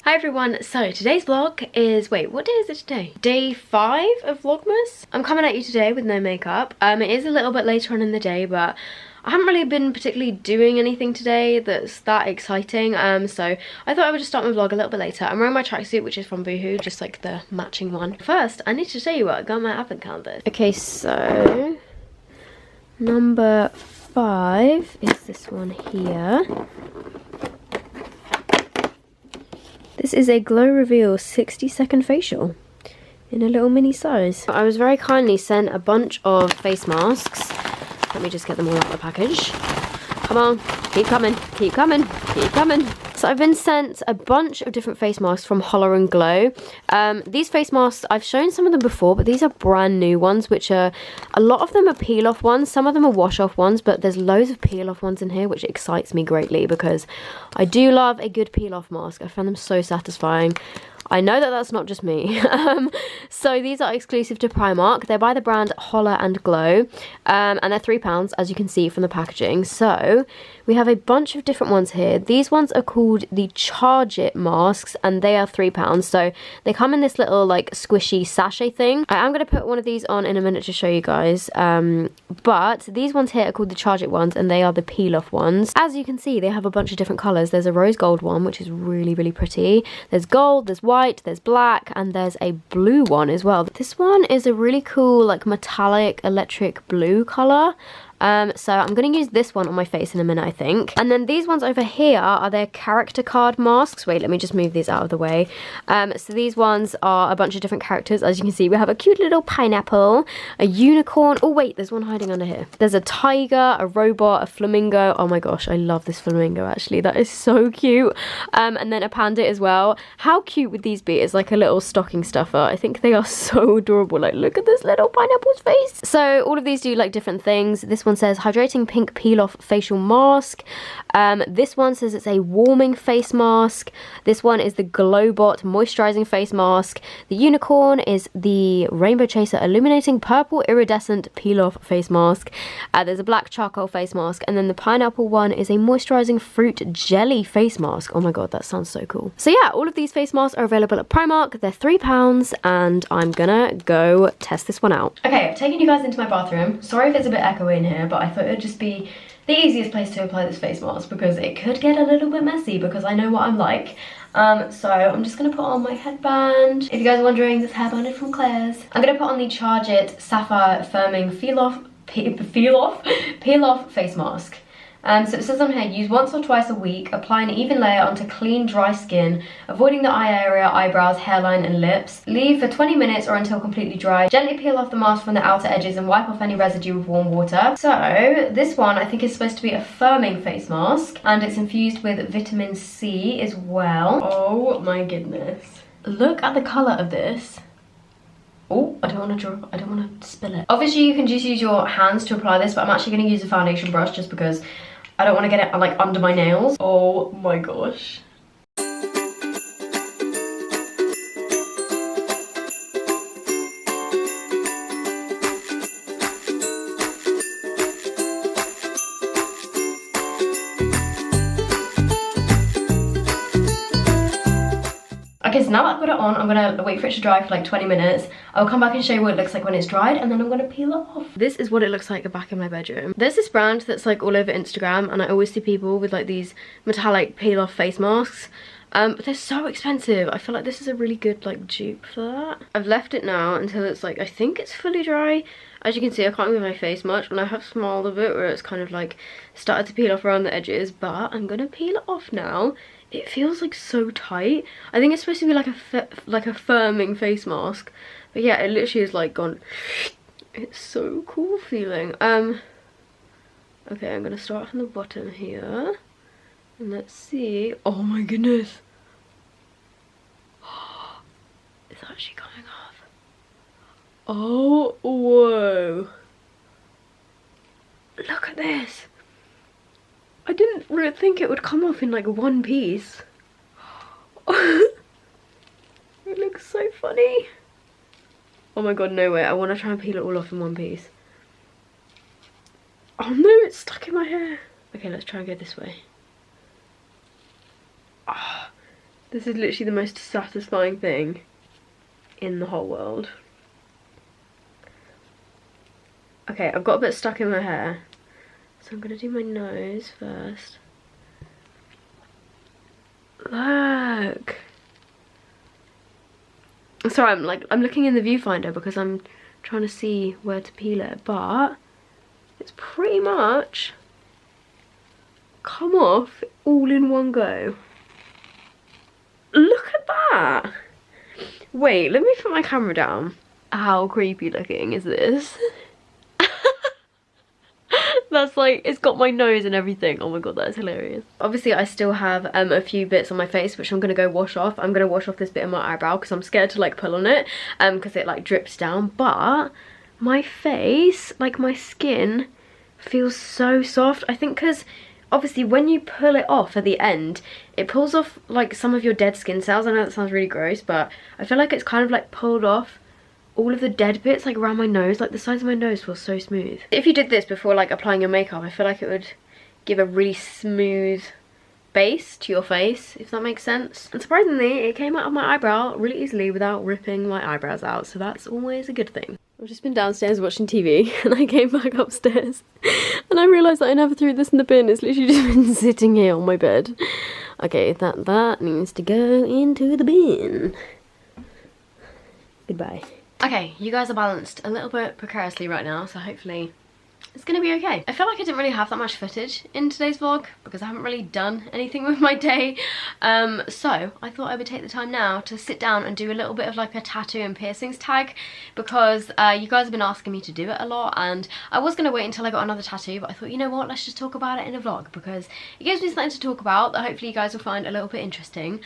Hi everyone, so today's vlog is, wait, what day is it today? Day 5 of Vlogmas. I'm coming at you today with no makeup. It is a little bit later on in the day, but I haven't really been particularly doing anything today that's that exciting. So I thought I would just start my vlog a little bit later. I'm wearing my tracksuit, which is from Boohoo, just like the matching one. First, I need to show you what I got on my advent calendar. Okay, so number 5 is this one here. This is a Glow Reveal 60-second facial in a little mini size. I was very kindly sent a bunch of face masks. Let me just get them all out of the package. Come on, keep coming, keep coming, keep coming. So I've been sent a bunch of different face masks from Holler and Glow. These face masks, I've shown some of them before, but these are brand new ones, which are, a lot of them are peel off ones, some of them are wash off ones, but there's loads of peel off ones in here, which excites me greatly because I do love a good peel off mask. I found them so satisfying. I know that that's not just me. So these are exclusive to Primark. They're by the brand Holler and Glow, and they're £3, as you can see from the packaging. So we have a bunch of different ones here. These ones are called the Charge It masks, and they are £3. So they come in this little like squishy sachet thing. I am going to put one of these on in a minute to show you guys. But these ones here are called the Charge It ones, and they are the peel off ones. As you can see, they have a bunch of different colours. There's a rose gold one, which is really, really pretty. There's gold, there's white, there's black, and there's a blue one as well. This one is a really cool like metallic electric blue colour. So I'm going to use this one on my face in a minute, I think. And then these ones over here are their character card masks. Wait, let me just move these out of the way. So these ones are a bunch of different characters. As you can see, we have a cute little pineapple, a unicorn. Oh wait, there's one hiding under here. There's a tiger, a robot, a flamingo. Oh my gosh, I love this flamingo actually. That is so cute. And then a panda as well. How cute would these be? It's like a little stocking stuffer. I think they are so adorable. Like, look at this little pineapple's face. So all of these do like different things. This one says hydrating pink peel off facial mask. This one says it's a warming face mask. This one is the Glowbot moisturizing face mask. The unicorn is the Rainbow Chaser illuminating purple iridescent peel off face mask. There's a black charcoal face mask, and then the pineapple one is a moisturizing fruit jelly face mask. Oh my god, that sounds so cool. So yeah, all of these face masks are available at Primark. They're £3, and I'm gonna go test this one out. Okay, I've taken you guys into my bathroom. Sorry if it's a bit echoey in here, but I thought it would just be the easiest place to apply this face mask because it could get a little bit messy because I know what I'm like. So I'm just going to put on my headband. If you guys are wondering, this hairband is from Claire's. I'm going to put on the Charge It Sapphire Firming Peel Off Face Mask. So it says on here, use once or twice a week, apply an even layer onto clean, dry skin, avoiding the eye area, eyebrows, hairline and lips. Leave for 20 minutes or until completely dry. Gently peel off the mask from the outer edges and wipe off any residue with warm water. So this one I think is supposed to be a firming face mask, and it's infused with vitamin C as well. Oh my goodness. Look at the colour of this. Oh, I don't want to spill it. Obviously you can just use your hands to apply this, but I'm actually going to use a foundation brush just because I don't want to get it like under my nails. Oh my gosh. Okay, so now that I've got it on, I'm gonna wait for it to dry for like 20 minutes. I'll come back and show you what it looks like when it's dried, and then I'm gonna peel it off. This is what it looks like back in my bedroom. There's this brand that's like all over Instagram, and I always see people with like these metallic peel off face masks. But they're so expensive. I feel like this is a really good like dupe for that. I've left it now until it's like, I think it's fully dry. As you can see, I can't move my face much, and I have smiled a bit where it's kind of like started to peel off around the edges, but I'm gonna peel it off now. It feels like so tight. I think it's supposed to be like a firming face mask, but yeah, it literally is like gone. It's so cool feeling. Okay, I'm gonna start from the bottom here, and let's see. Oh my goodness, it's actually coming off. Oh, whoa! Look at this. I didn't really think it would come off in like one piece. It looks so funny. Oh my god, no way. I want to try and peel it all off in one piece. Oh no, it's stuck in my hair. Okay, let's try and go this way. Oh, This is literally the most satisfying thing in the whole world. Okay, I've got a bit stuck in my hair, so I'm gonna do my nose first. Look. Sorry, I'm looking in the viewfinder because I'm trying to see where to peel it, but it's pretty much come off all in one go. Look at that. Wait, let me put my camera down. How creepy looking is this? That's like, it's got my nose and everything. Oh my god, that is hilarious. Obviously I still have a few bits on my face which I'm gonna go wash off. I'm gonna wash off this bit of my eyebrow because I'm scared to like pull on it because it like drips down. But my face, like my skin, feels so soft. I think because obviously when you pull it off at the end, it pulls off like some of your dead skin cells. I know that sounds really gross, but I feel like it's kind of like pulled off all of the dead bits like around my nose. Like the sides of my nose feels so smooth. If you did this before like applying your makeup, I feel like it would give a really smooth base to your face, if that makes sense. And surprisingly, it came out of my eyebrow really easily without ripping my eyebrows out, so that's always a good thing. I've just been downstairs watching TV and I came back upstairs and I realised that I never threw this in the bin. It's literally just been sitting here on my bed. Okay, that needs to go into the bin. Goodbye. Okay, you guys are balanced a little bit precariously right now, so hopefully it's gonna be okay. I feel like I didn't really have that much footage in today's vlog because I haven't really done anything with my day. So I thought I would take the time now to sit down and do a little bit of like a tattoo and piercings tag because you guys have been asking me to do it a lot, and I was gonna wait until I got another tattoo, but I thought, you know what, let's just talk about it in a vlog because it gives me something to talk about that hopefully you guys will find a little bit interesting.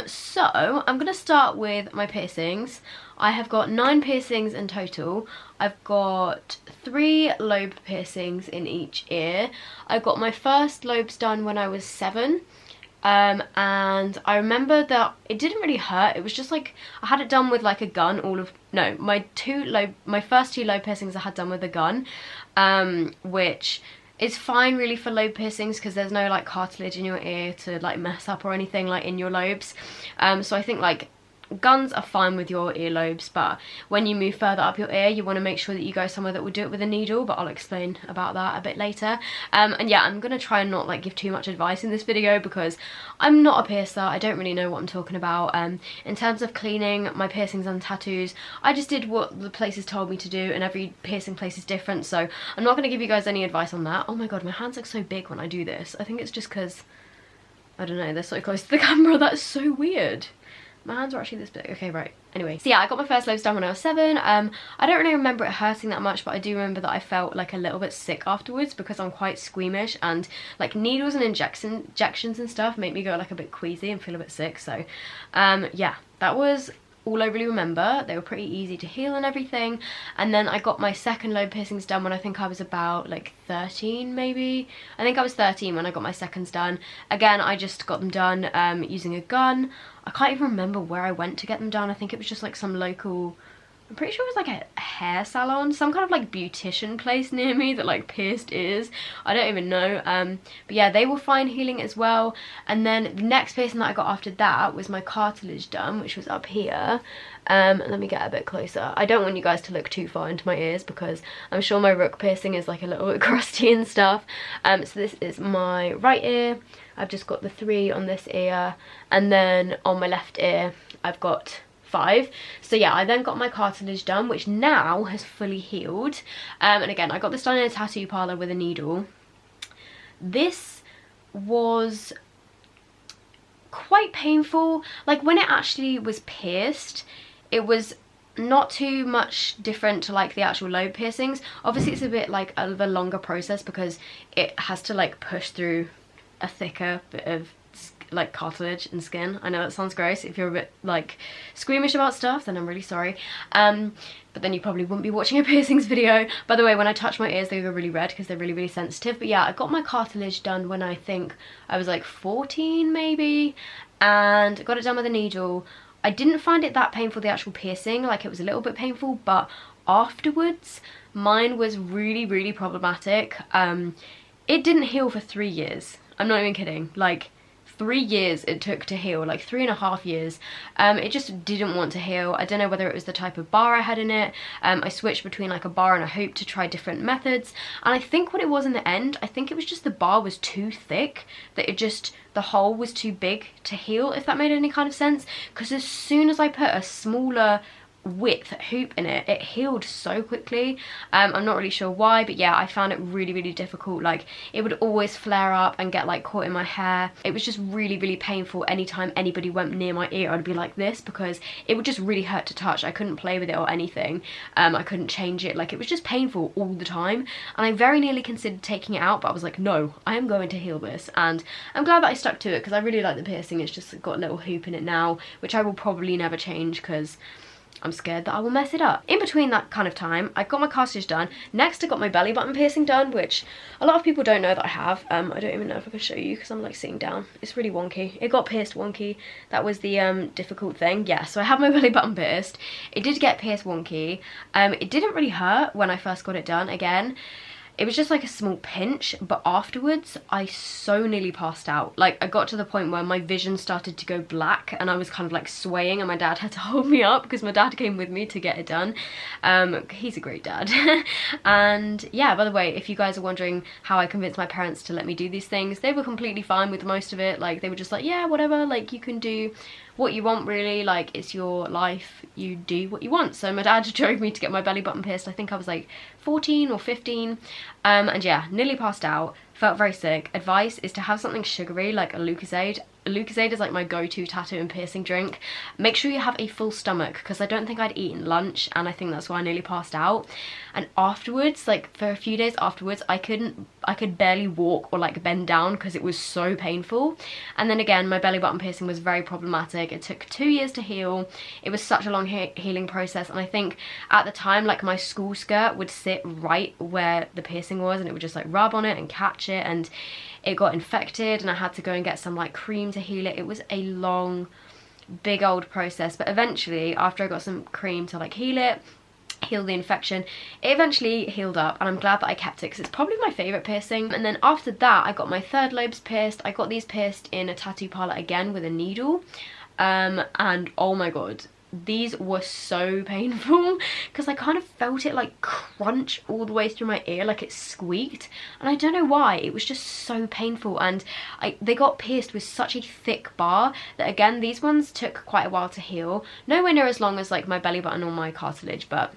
So I'm gonna start with my piercings. I have got 9 piercings in total. I've got 3 lobe piercings in each ear. I got my first lobes done when I was 7. And I remember that it didn't really hurt. It was just like, I had it done with like a gun. My first 2 lobe piercings I had done with a gun, which is fine really for lobe piercings because there's no like cartilage in your ear to like mess up or anything like in your lobes. So I think like guns are fine with your earlobes, but when you move further up your ear you want to make sure that you go somewhere that will do it with a needle, but I'll explain about that a bit later. And yeah, I'm gonna try and not like give too much advice in this video because I'm not a piercer. I don't really know what I'm talking about. In terms of cleaning my piercings and tattoos, I just did what the places told me to do, and every piercing place is different, so I'm not gonna give you guys any advice on that. Oh my god, my hands look so big when I do this. I think it's just because, I don't know, they're so close to the camera. That's so weird. My hands are actually this big. Okay, right. Anyway, so yeah, I got my first lobes done when I was 7. I don't really remember it hurting that much, but I do remember that I felt like a little bit sick afterwards because I'm quite squeamish, and like needles and injections and stuff make me go like a bit queasy and feel a bit sick. So yeah, that was all I really remember. They were pretty easy to heal and everything. And then I got my second lobe piercings done when I think I was about like 13 maybe. I think I was 13 when I got my seconds done. Again, I just got them done using a gun. I can't even remember where I went to get them done. I think it was just like some local, I'm pretty sure it was like a hair salon, some kind of like beautician place near me that like pierced ears. I don't even know. But yeah, they were fine healing as well. And then the next piercing that I got after that was my cartilage done, which was up here. Let me get a bit closer. I don't want you guys to look too far into my ears because I'm sure my rook piercing is like a little bit crusty and stuff. So this is my right ear. I've just got the 3 on this ear, and then on my left ear I've got 5. So yeah, I then got my cartilage done, which now has fully healed. And again, I got this done in a tattoo parlour with a needle. This was quite painful. Like when it actually was pierced, it was not too much different to like the actual lobe piercings. Obviously it's a bit like of a longer process because it has to like push through a thicker bit of like cartilage and skin. I know that sounds gross. If you're a bit like squeamish about stuff, then I'm really sorry. But then you probably wouldn't be watching a piercings video. By the way, when I touch my ears they go really red because they're really, really sensitive. But yeah, I got my cartilage done when I think I was like 14 maybe, and got it done with a needle. I didn't find it that painful, the actual piercing. Like it was a little bit painful, but afterwards mine was really, really problematic. It didn't heal for 3 years. I'm not even kidding. Like 3 years it took to heal, like 3.5 years. It just didn't want to heal. I don't know whether it was the type of bar I had in it. I switched between like a bar and a hoop to try different methods, and I think what it was in the end, I think it was just the bar was too thick, that it just, the hole was too big to heal, if that made any kind of sense, because as soon as I put a smaller width hoop in it, it healed so quickly. I'm not really sure why, but yeah, I found it really difficult. Like, it would always flare up and get like caught in my hair. It was just really painful. Anytime anybody went near my ear, I'd be like this, because it would just really hurt to touch. I couldn't play with it or anything. I couldn't change it. Like, it was just painful all the time, and I very nearly considered taking it out, but I was like, no, I am going to heal this. And I'm glad that I stuck to it, because I really like the piercing. It's just got a little hoop in it now, which I will probably never change, because I'm scared that I will mess it up. In between that kind of time, I got my car stitch done. Next, I got my belly button piercing done, which a lot of people don't know that I have. I don't even know if I can show you, because I'm like sitting down. It's really wonky. It got pierced wonky. That was the difficult thing. Yeah, so I have my belly button pierced. It did get pierced wonky. It didn't really hurt when I first got it done. Again, it was just like a small pinch, but afterwards I so nearly passed out. Like, I got to the point where my vision started to go black and I was kind of like swaying, and my dad had to hold me up because my dad came with me to get it done. He's a great dad. And yeah, by the way, if you guys are wondering how I convinced my parents to let me do these things, they were completely fine with most of it. Like, they were just like, yeah, whatever, like, you can do what you want, really, like, it's your life, you do what you want. So my dad drove me to get my belly button pierced. I think I was like 14 or 15, and yeah, nearly passed out, felt very sick. Advice is to have something sugary like a Lucozade. Lucozade is like my go-to tattoo and piercing drink. Make sure you have a full stomach, because I don't think I'd eaten lunch, and I think that's why I nearly passed out. And afterwards, like for a few days afterwards, I could barely walk or like bend down because it was so painful. And then again, my belly button piercing was very problematic. It took 2 years to heal. It was such a long healing process, and I think at the time, like, my school skirt would sit right where the piercing was, and it would just like rub on it and catch it, and it got infected, and I had to go and get some like cream to heal it. It was a long, big old process, but eventually, after I got some cream to like heal the infection, it eventually healed up, and I'm glad that I kept it, because it's probably my favourite piercing. And then after that, I got my third lobes pierced. I got these pierced in a tattoo parlour again with a needle, and oh my god, these were so painful, because I kind of felt it like crunch all the way through my ear, like it squeaked, and I don't know why. It was just so painful, and they got pierced with such a thick bar that, again, these ones took quite a while to heal. Nowhere near as long as like my belly button or my cartilage, but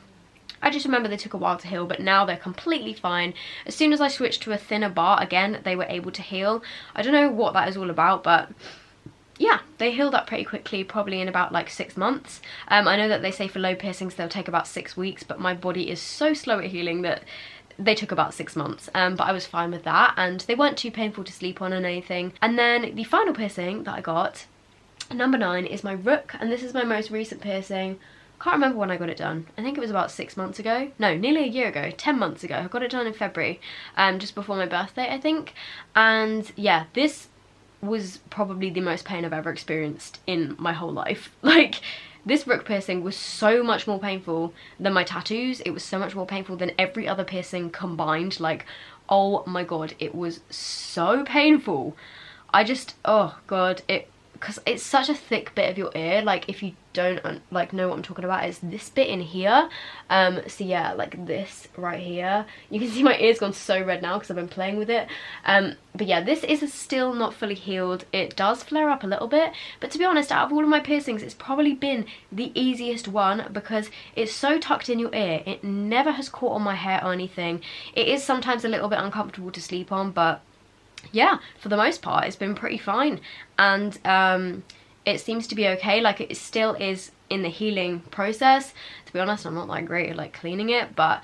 I just remember they took a while to heal, but now they're completely fine. As soon as I switched to a thinner bar, again, they were able to heal. I don't know what that is all about, but yeah, they healed up pretty quickly, probably in about like 6 months. I know that they say for lobe piercings they'll take about 6 weeks, but my body is so slow at healing that they took about 6 months. But I was fine with that, and they weren't too painful to sleep on or anything. And then the final piercing that I got, number 9, is my rook, and this is my most recent piercing. Can't remember when I got it done. I think it was about 6 months ago. No, nearly a year ago, 10 months ago. I got it done in February, just before my birthday, I think. And yeah, this was probably the most pain I've ever experienced in my whole life. Like, this rook piercing was so much more painful than my tattoos. It was so much more painful than every other piercing combined. Like, oh my god, it was so painful. I just, oh god, because it's such a thick bit of your ear. Like, if you don't like know what I'm talking about, it's this bit in here. So yeah, like this right here. You can see my ear's gone so red now because I've been playing with it. But yeah, this is still not fully healed. It does flare up a little bit, but to be honest, out of all of my piercings, it's probably been the easiest one, because it's so tucked in your ear. It never has caught on my hair or anything. It is sometimes a little bit uncomfortable to sleep on, but yeah, for the most part, it's been pretty fine. And it seems to be okay. Like, it still is in the healing process. To be honest, I'm not that great at like cleaning it, but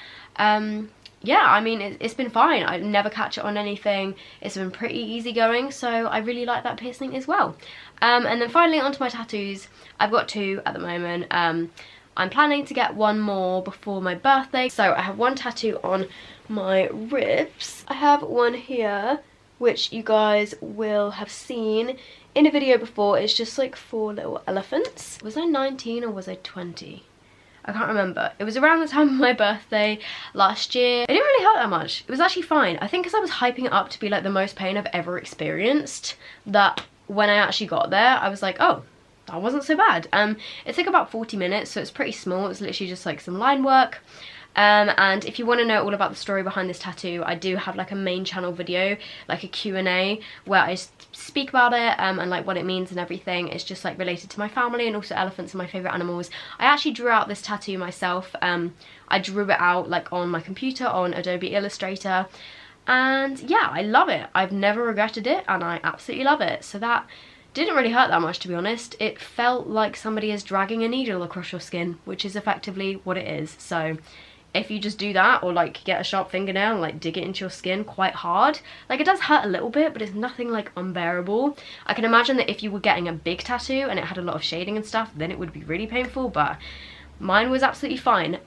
yeah, I mean, it's been fine. I never catch it on anything. It's been pretty easygoing, so I really like that piercing as well. And then finally, onto my tattoos. I've got 2 at the moment. I'm planning to get 1 more before my birthday. So I have 1 tattoo on my ribs. I have 1 here, which you guys will have seen in a video before. It's just like 4 little elephants. Was I 19 or was I 20? I can't remember. It was around the time of my birthday last year. It didn't really hurt that much. It was actually fine. I think because I was hyping it up to be like the most pain I've ever experienced, that when I actually got there, I was like, oh, that wasn't so bad. It took about 40 minutes, so it's pretty small. It's literally just like some line work. And if you want to know all about the story behind this tattoo, I do have like a main channel video, like a Q&A, where I speak about it and like what it means and everything. It's just like related to my family, and also elephants are my favourite animals. I actually drew out this tattoo myself. I drew it out like on my computer on Adobe Illustrator, and yeah, I love it. I've never regretted it, and I absolutely love it. So that didn't really hurt that much, to be honest. It felt like somebody is dragging a needle across your skin, which is effectively what it is. So if you just do that, or like get a sharp fingernail and like dig it into your skin quite hard, like it does hurt a little bit, but it's nothing like unbearable. I can imagine that if you were getting a big tattoo and it had a lot of shading and stuff, then it would be really painful, but mine was absolutely fine.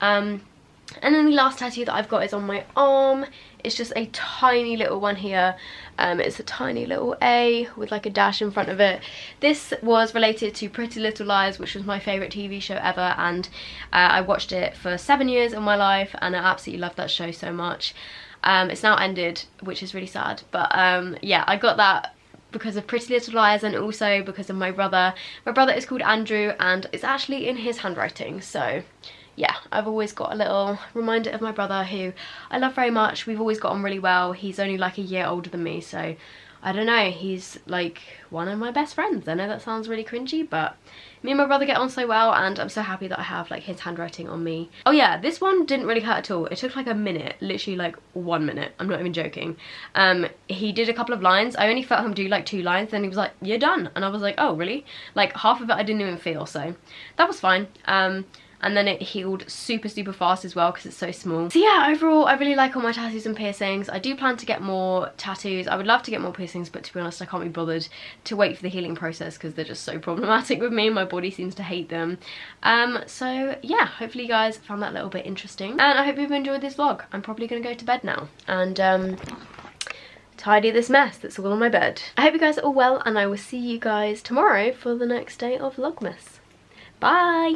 And then the last tattoo that I've got is on my arm. It's just a tiny little one here. It's a tiny little A with like a dash in front of it. This was related to Pretty Little Liars, which was my favourite TV show ever, and I watched it for 7 years of my life, and I absolutely loved that show so much. It's now ended, which is really sad, but yeah, I got that because of Pretty Little Liars, and also because of my brother. My brother is called Andrew, and it's actually in his handwriting, so yeah, I've always got a little reminder of my brother, who I love very much. We've always got on really well. He's only like a year older than me, so I don't know, he's like one of my best friends. I know that sounds really cringy, but me and my brother get on so well, and I'm so happy that I have like his handwriting on me. Oh yeah, this one didn't really hurt at all. It took like a minute, literally like 1 minute. I'm not even joking. He did a couple of lines. I only felt him do like 2 lines, then he was like, you're done. And I was like, oh really? Like half of it I didn't even feel, so that was fine. And then it healed super fast as well because it's so small. So yeah, overall I really like all my tattoos and piercings. I do plan to get more tattoos. I would love to get more piercings, but to be honest I can't be bothered to wait for the healing process because they're just so problematic with me. My body seems to hate them. So yeah, hopefully you guys found that a little bit interesting, and I hope you've enjoyed this vlog. I'm probably gonna go to bed now and tidy this mess that's all on my bed. I hope you guys are all well, and I will see you guys tomorrow for the next day of Vlogmas. Bye!